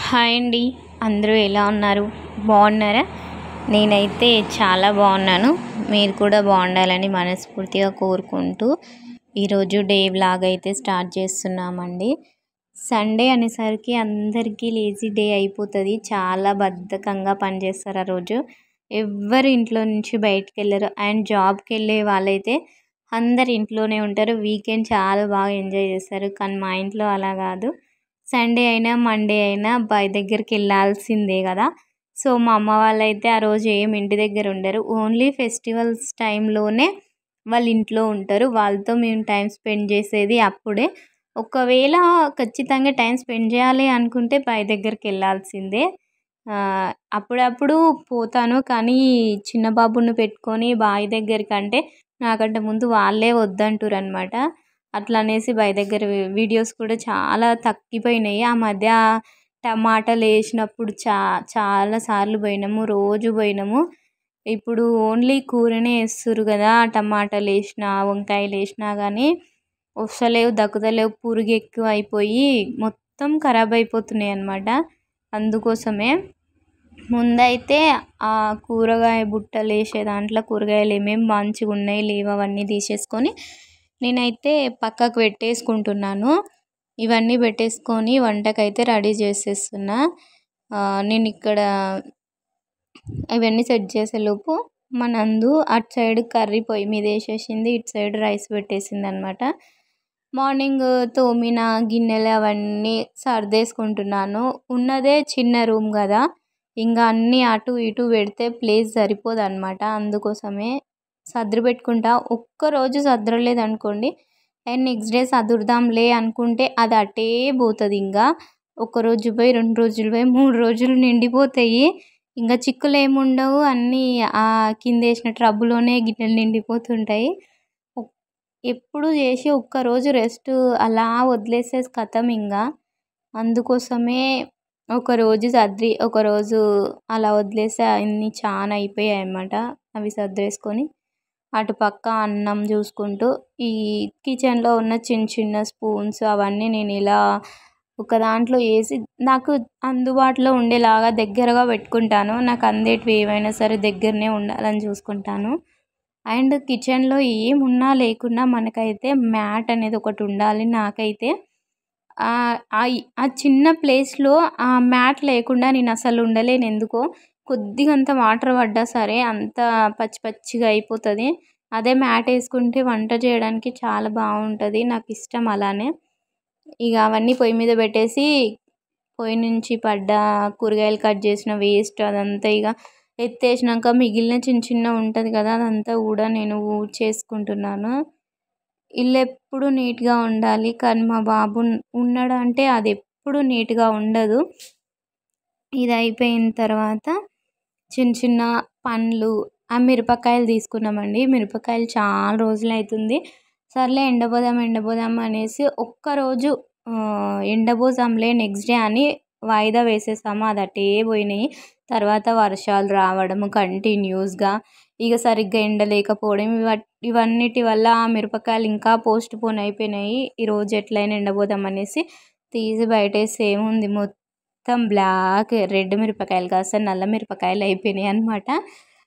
Hi అండి. అందరూ ఎలా ఉన్నారు? బాగున్నారా? నేనైతే చాలా బాగున్నాను. మీరు కూడా బాగుండాలని మనస్ఫూర్తిగా కోరుకుంటూ ఈరోజు డే వ్లాగ్ అయితే స్టార్ట్ చేస్తున్నామండి. సండే అనేసరికి అందరికీ లేజీ డే అయిపోతుంది. చాలా బద్ధకంగా పనిచేస్తారు ఆ రోజు. ఎవ్వరు ఇంట్లో నుంచి బయటికి వెళ్ళరు. అండ్ జాబ్కి వెళ్ళే వాళ్ళైతే అందరు ఇంట్లోనే ఉంటారు. వీకెండ్ చాలా బాగా ఎంజాయ్ చేస్తారు. కానీ మా ఇంట్లో అలా కాదు. సండే అయినా మండే అయినా బాయ్ దగ్గరికి వెళ్ళాల్సిందే కదా. సో మా అమ్మ వాళ్ళైతే ఆ రోజు ఏం ఇంటి దగ్గర ఉండరు. ఓన్లీ ఫెస్టివల్స్ టైంలోనే వాళ్ళు ఇంట్లో ఉంటారు. వాళ్ళతో మేము టైం స్పెండ్ చేసేది అప్పుడే. ఒకవేళ ఖచ్చితంగా టైం స్పెండ్ చేయాలి అనుకుంటే బాయ్ దగ్గరికి వెళ్ళాల్సిందే. అప్పుడప్పుడు పోతాను. కానీ చిన్న బాబుని పెట్టుకొని బాయ్ దగ్గరికి అంటే నాకంటే ముందు వాళ్ళే వద్దంటారు అనమాట. అట్లా అనేసి బాయ్ దగ్గర వీడియోస్ కూడా చాలా తగ్గిపోయినాయి. ఆ మధ్య టమాటాలు వేసినప్పుడు చాలా సార్లు పోయినాము, రోజు పోయినాము. ఇప్పుడు ఓన్లీ కూరనే వేస్తుర్రు కదా. టమాటాలు వేసినా వంకాయలు వేసినా కానీ వస్తలేవు, దక్కుతలేవు. పురుగు ఎక్కువ అయిపోయి మొత్తం ఖరాబ్ అయిపోతున్నాయి అన్నమాట. అందుకోసమే ముందైతే ఆ కూరగాయ బుట్టలు వేసే దాంట్లో కూరగాయలు ఏమేమి మంచిగా ఉన్నాయి లేవు అవన్నీ తీసేసుకొని నేనైతే పక్కకు పెట్టేసుకుంటున్నాను. ఇవన్నీ పెట్టేసుకొని వంటకైతే రెడీ చేసేస్తున్నా. నేను ఇక్కడ ఇవన్నీ సెట్ చేసేలోపు మా నందు అటు సైడ్ కర్రీ పొయ్యి మీద వేసేసింది, ఇటు సైడ్ రైస్ పెట్టేసింది అనమాట. మార్నింగ్ తోమిన గిన్నెలు అవన్నీ సర్దేసుకుంటున్నాను. ఉన్నదే చిన్న రూమ్ కదా, ఇంకా అన్నీ అటు ఇటు పెడితే ప్లేస్ సరిపోదు అనమాట. అందుకోసమే సర్ది పెట్టుకుంటా. ఒక్కరోజు సర్దలేదు అనుకోండి అండ్ నెక్స్ట్ డే సదురుదాంలే అనుకుంటే అది అటే పోతుంది. ఇంకా ఒకరోజు పోయి 2 రోజులు పోయి 3 రోజులు నిండిపోతాయి. ఇంకా చిక్కులు ఏముండవు. అన్నీ ఆ కింద వేసిన ట్రబ్బులోనే గిన్నెలు నిండిపోతుంటాయి. ఎప్పుడు చేసి ఒక్కరోజు రెస్ట్ అలా వదిలేసేసి కథం ఇంకా. అందుకోసమే ఒకరోజు సర్ది ఒకరోజు అలా వదిలేస్తే అన్నీ చాలా అయిపోయాయి అన్నమాట. అవి సర్దేసుకొని అటు పక్క అన్నం చూసుకుంటూ ఈ కిచెన్లో ఉన్న చిన్న చిన్న స్పూన్స్ అవన్నీ నేను ఇలా ఒక దాంట్లో వేసి నాకు అందుబాటులో ఉండేలాగా దగ్గరగా పెట్టుకుంటాను. నాకు అందేటివి ఏవైనా సరే దగ్గరనే ఉండాలని చూసుకుంటాను. అండ్ కిచెన్లో ఏమున్నా లేకున్నా మనకైతే మ్యాట్ అనేది ఒకటి ఉండాలి. నాకైతే ఆ చిన్న ప్లేస్లో ఆ మ్యాట్ లేకుండా నేను అసలు ఉండలేను. ఎందుకో కొద్దిగా అంత వాటర్ పడ్డా సరే అంత పచ్చి పచ్చిగా అయిపోతుంది. అదే మ్యాట్ వేసుకుంటే వంట చేయడానికి చాలా బాగుంటుంది. నాకు ఇష్టం అలానే. ఇక అవన్నీ పొయ్యి మీద పెట్టేసి పొయ్యి నుంచి పడ్డ కూరగాయలు కట్ చేసిన వేస్ట్ అదంతా ఇక ఎత్తేసినాక మిగిలిన చిన్న చిన్న ఉంటుంది కదా, అదంతా కూడా నేను చేసుకుంటున్నాను. ఇల్లు ఎప్పుడు నీట్గా ఉండాలి. కానీ మా బాబు ఉన్నాడు అంటే అది ఎప్పుడు నీట్గా ఉండదు. ఇది అయిపోయిన తర్వాత చిన్న చిన్న పండ్లు ఆ మిరపకాయలు తీసుకున్నామండి. మిరపకాయలు చాలా రోజులు అవుతుంది. సర్లే ఎండబోదాం అనేసి ఒక్కరోజు ఎండబోసాంలే నెక్స్ట్ డే అని వాయిదా వేసేసాము. అది అటే పోయినాయి. తర్వాత వర్షాలు రావడము కంటిన్యూస్గా, ఇక సరిగ్గా ఎండ లేకపోవడం, ఇవన్నిటి వల్ల ఆ మిరపకాయలు ఇంకా పోస్ట్ పోన్ అయిపోయినాయి. ఈరోజు ఎట్లయినా ఎండబోదాం అనేసి తీసి బయటేసి ఏముంది మొత్తం బ్లాక్ రెడ్ మిరపకాయలు కాస్త నల్ల మిరపకాయలు అయిపోయినాయి అనమాట.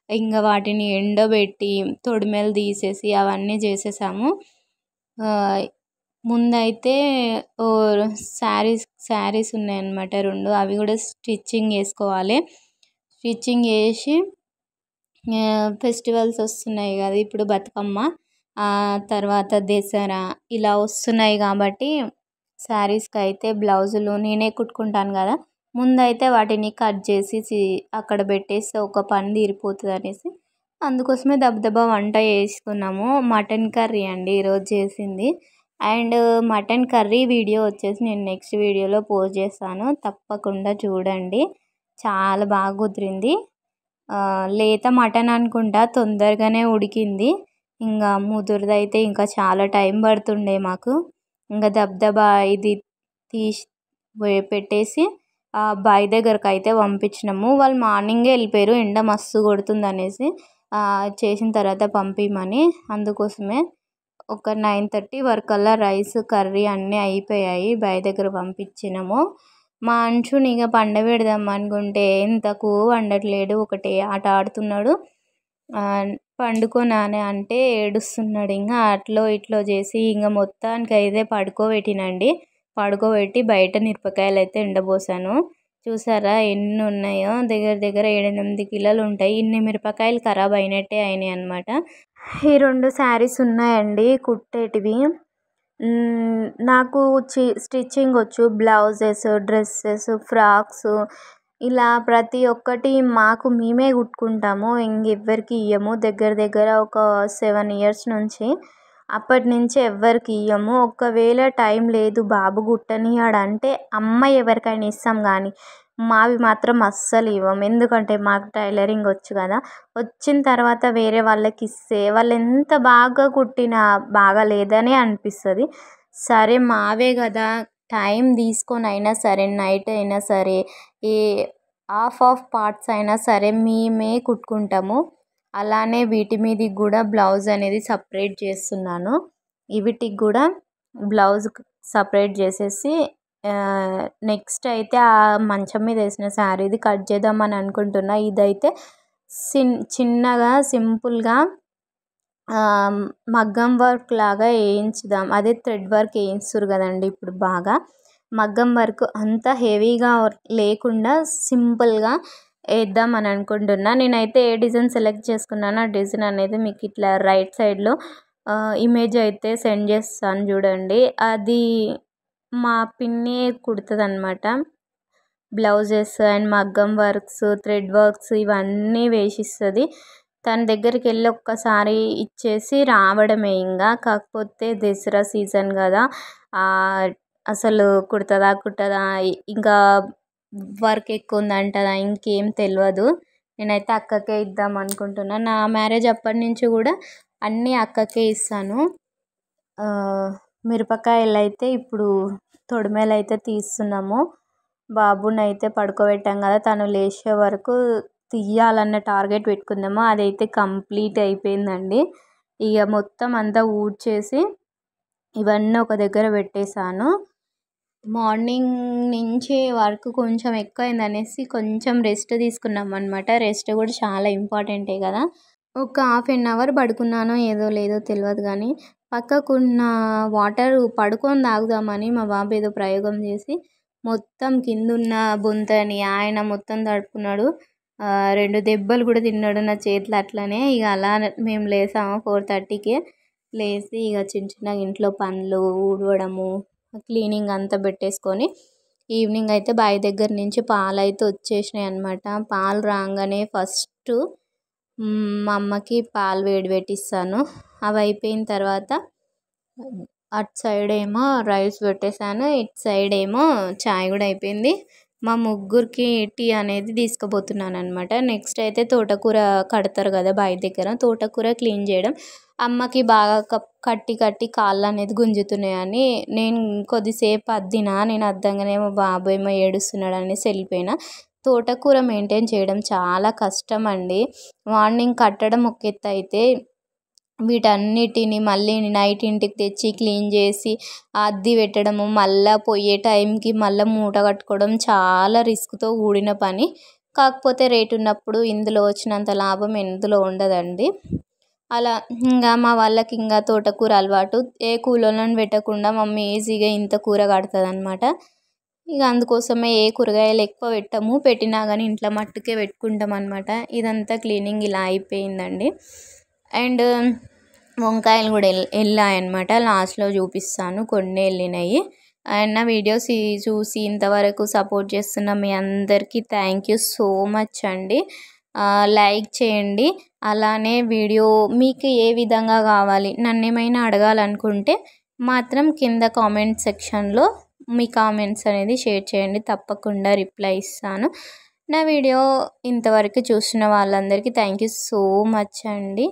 ఇంకా వాటిని ఎండబెట్టి తొడిమెలు తీసేసి అవన్నీ చేసేసాము. ముందైతే శారీస్ ఉన్నాయన్నమాట 2. అవి కూడా స్టిచ్చింగ్ వేసుకోవాలి. స్టిచ్చింగ్ వేసి ఫెస్టివల్స్ వస్తున్నాయి కదా, ఇప్పుడు బతుకమ్మ తర్వాత దసరా ఇలా వస్తున్నాయి కాబట్టి శారీస్కి అయితే బ్లౌజులు నేనే కుట్టుకుంటాను కదా. ముందైతే వాటిని కట్ చేసి అక్కడ పెట్టేస్తే ఒక పని తీరిపోతుంది అనేసి అందుకోసమే దబదబా వంట చేసుకున్నాము. మటన్ కర్రీ అండి ఈరోజు చేసింది. అండ్ మటన్ కర్రీ వీడియో వచ్చేసి నేను నెక్స్ట్ వీడియోలో పోస్ట్ చేస్తాను, తప్పకుండా చూడండి. చాలా బాగా కుదిరింది. లేత మటన్ అనుకుంటా, తొందరగానే ఉడికింది. ఇంకా ముదురుదైతే ఇంకా చాలా టైం పడుతుండే మాకు. ఇంకా దబదబా ఇది తీసి పెట్టేసి బాయ్ దగ్గరకు అయితే పంపించినాము. వాళ్ళు మార్నింగే వెళ్ళిపోయారు, ఎండ మస్తు కొడుతుంది అనేసి చేసిన తర్వాత పంపించమని. అందుకోసమే ఒక 9:30 వరకల్లా రైస్ కర్రీ అన్నీ అయిపోయాయి. బాయ్ దగ్గర పంపించినాము. మా అంచుని ఇక పండబెడదాం అనుకుంటే ఎంతకు వండట్లేడు, ఒకటే ఆట ఆడుతున్నాడు. పండుకోనానే అంటే ఏడుస్తున్నాడు. ఇంకా అట్లో ఇట్లో చేసి ఇంకా మొత్తానికి అయితే పడుకోబెట్టినండి. పడుకోబెట్టి బయట మిరపకాయలు అయితే ఎండబోసాను. చూసారా ఎన్ని ఉన్నాయో, దగ్గర దగ్గర 7-8 కిలోలు ఉంటాయి. ఇన్ని మిరపకాయలు ఖరాబ్ అయినట్టే అయినాయి అన్నమాట. ఈ 2 శారీస్ ఉన్నాయండి కుట్టేటివి. నాకు స్టిచ్చింగ్ వచ్చు. బ్లౌజెస్, డ్రెస్సెస్, ఫ్రాక్స్ ఇలా ప్రతి ఒక్కటి మాకు మేమే కుట్టుకుంటాము. ఇంకెవ్వరికి ఇయ్యము. దగ్గర దగ్గర ఒక 7 ఇయర్స్ నుంచి. అప్పటి నుంచి ఎవ్వరికి ఇయ్యము. ఒకవేళ టైం లేదు బాబు కుట్టనియాడంటే అమ్మ ఎవరికైనా ఇస్తాం కానీ మావి మాత్రం అస్సలు ఇవ్వము. ఎందుకంటే మాకు టైలరింగ్ వచ్చు కదా. వచ్చిన తర్వాత వేరే వాళ్ళకి ఇస్తే వాళ్ళు ఎంత బాగా కుట్టినా బాగాలేదనే అనిపిస్తుంది. సరే మావే కదా, టైం తీసుకొని అయినా సరే, నైట్ అయినా సరే, ఏ ఆఫ్ పార్ట్స్ అయినా సరే మేమే కుట్టుకుంటాము. అలానే వీటి మీదకి కూడా బ్లౌజ్ అనేది సపరేట్ చేస్తున్నాను. వీటికి కూడా బ్లౌజ్ సపరేట్ చేసేసి నెక్స్ట్ అయితే ఆ మంచం మీద వేసిన శారీది కట్ చేద్దామని అనుకుంటున్నా. ఇదైతే చిన్నగా సింపుల్గా మగ్గం వర్క్ లాగా వేయించుదాం. అదే థ్రెడ్ వర్క్ వేయిస్తారు కదండి ఇప్పుడు బాగా. మగ్గం వర్క్ అంత హెవీగా లేకుండా సింపుల్గా వేద్దాం అని అనుకుంటున్నా. నేనైతే ఏ డిజైన్ సెలెక్ట్ చేసుకున్నానో ఆ డిజైన్ అనేది మీకు ఇట్లా రైట్ సైడ్లో ఇమేజ్ అయితే సెండ్ చేస్తాను చూడండి. అది మా పిన్ని కుడుతుంది అన్నమాట. బ్లౌజెస్ అండ్ మగ్గం వర్క్స్, థ్రెడ్ వర్క్స్ ఇవన్నీ వేసిస్తుంది. తన దగ్గరికి వెళ్ళి ఒక్కసారి ఇచ్చేసి రావడమే. ఇంకా కాకపోతే దసరా సీజన్ కదా, అసలు కుట్టదా ఇంకా వర్క్ ఎక్కువ ఉందంటదా ఇంకేం తెలియదు. నేనైతే అక్కకే ఇద్దాం అనుకుంటున్నా. నా మ్యారేజ్ అప్పటి నుంచి కూడా అన్నీ అక్కకే ఇస్తాను. మిరపకాయలు అయితే ఇప్పుడు తొడిమేలు అయితే తీస్తున్నాము. బాబుని అయితే పడుకోబెట్టాం కదా, తను లేచే వరకు తీయాలన్న టార్గెట్ పెట్టుకుందాము. అదైతే కంప్లీట్ అయిపోయిందండి. ఇక మొత్తం అంతా ఊడ్చేసి ఇవన్నీ ఒక దగ్గర పెట్టేశాను. మార్నింగ్ నుంచి వర్క్ కొంచెం ఎక్కువైంది అనేసి కొంచెం రెస్ట్ తీసుకున్నాం అనమాట. రెస్ట్ కూడా చాలా ఇంపార్టెంటే కదా. ఒక 1/2 అవర్ పడుకున్నానో ఏదో లేదో తెలియదు కానీ పక్కకున్న వాటర్ పడుకొని తాగుదామని మా బాబు ఏదో ప్రయోగం చేసి మొత్తం కిందున్న బొంతని ఆయన మొత్తం తడుపుకున్నాడు. 2 దెబ్బలు కూడా తిన్నాడు నా చేతులు అట్లనే. ఇక అలా మేము లేసాము 4:30కే. లేచి ఇక చిన్నగా ఇంట్లో పనులు ఊడవడము, క్లీనింగ్ అంతా పెట్టేసుకొని ఈవినింగ్ అయితే బావి దగ్గర నుంచి పాలు అయితే వచ్చేసినాయి అన్నమాట. పాలు రాగానే ఫస్ట్ మా అమ్మకి పాలు వేడి పెట్టిస్తాను. అవి అయిపోయిన తర్వాత అటు సైడ్ ఏమో రైస్ పెట్టేశాను, ఇటు సైడ్ ఏమో చాయ్ కూడా అయిపోయింది. మా ముగ్గురికి టీ అనేది తీసుకుపోతున్నాను అనమాట. నెక్స్ట్ అయితే తోటకూర కడతారు కదా బావి దగ్గర, తోటకూర క్లీన్ చేయడం. అమ్మకి బాగా కట్టి కట్టి కాళ్ళు అనేది గుంజుతున్నాయని నేను కొద్దిసేపు అద్దినా. నేను అద్దంగానే మా బాబు ఏమో ఏడుస్తున్నాడు అనేసి వెళ్ళిపోయినా. తోటకూర మెయింటైన్ చేయడం చాలా కష్టం అండి. మార్నింగ్ కట్టడం ఒక ఎత్తు అయితే వీటన్నిటిని మళ్ళీ నైట్ ఇంటికి తెచ్చి క్లీన్ చేసి అద్ది పెట్టడము, మళ్ళీ పోయే టైంకి మళ్ళీ మూట కట్టుకోవడం చాలా రిస్క్తో కూడిన పని. కాకపోతే రేటు ఉన్నప్పుడు ఇందులో వచ్చినంత లాభం ఎందులో ఉండదండి. అలా ఇంకా మా వాళ్ళకి ఇంకా తోటకూర అలవాటు. ఏ కూలోళ్ళని పెట్టకుండా మమ్మీ ఈజీగా ఇంత కూర కడుతుంది అనమాట. ఇక అందుకోసమే ఏ కూరగాయలు ఎక్కువ పెట్టము, పెట్టినా కానీ ఇంట్లో మట్టుకే పెట్టుకుంటాం అనమాట. ఇదంతా క్లీనింగ్ ఇలా అయిపోయిందండి. అండ్ వంకాయలు కూడా వెళ్ళాయన్నమాట. లాస్ట్లో చూపిస్తాను, కొన్ని వెళ్ళినాయి. అండ్ నా వీడియోస్ చూసి ఇంతవరకు సపోర్ట్ చేస్తున్న మీ అందరికీ థ్యాంక్ యూ సో మచ్ అండి. లైక్ చేయండి. అలానే వీడియో మీకు ఏ విధంగా కావాలి, నన్ను ఏమైనా అడగాలనుకుంటే మాత్రం కింద కామెంట్ సెక్షన్లో మీ కామెంట్స్ అనేది షేర్ చేయండి, తప్పకుండా రిప్లై ఇస్తాను. నా వీడియో ఇంతవరకు చూసిన వాళ్ళందరికీ థ్యాంక్ యూ సో మచ్ అండి.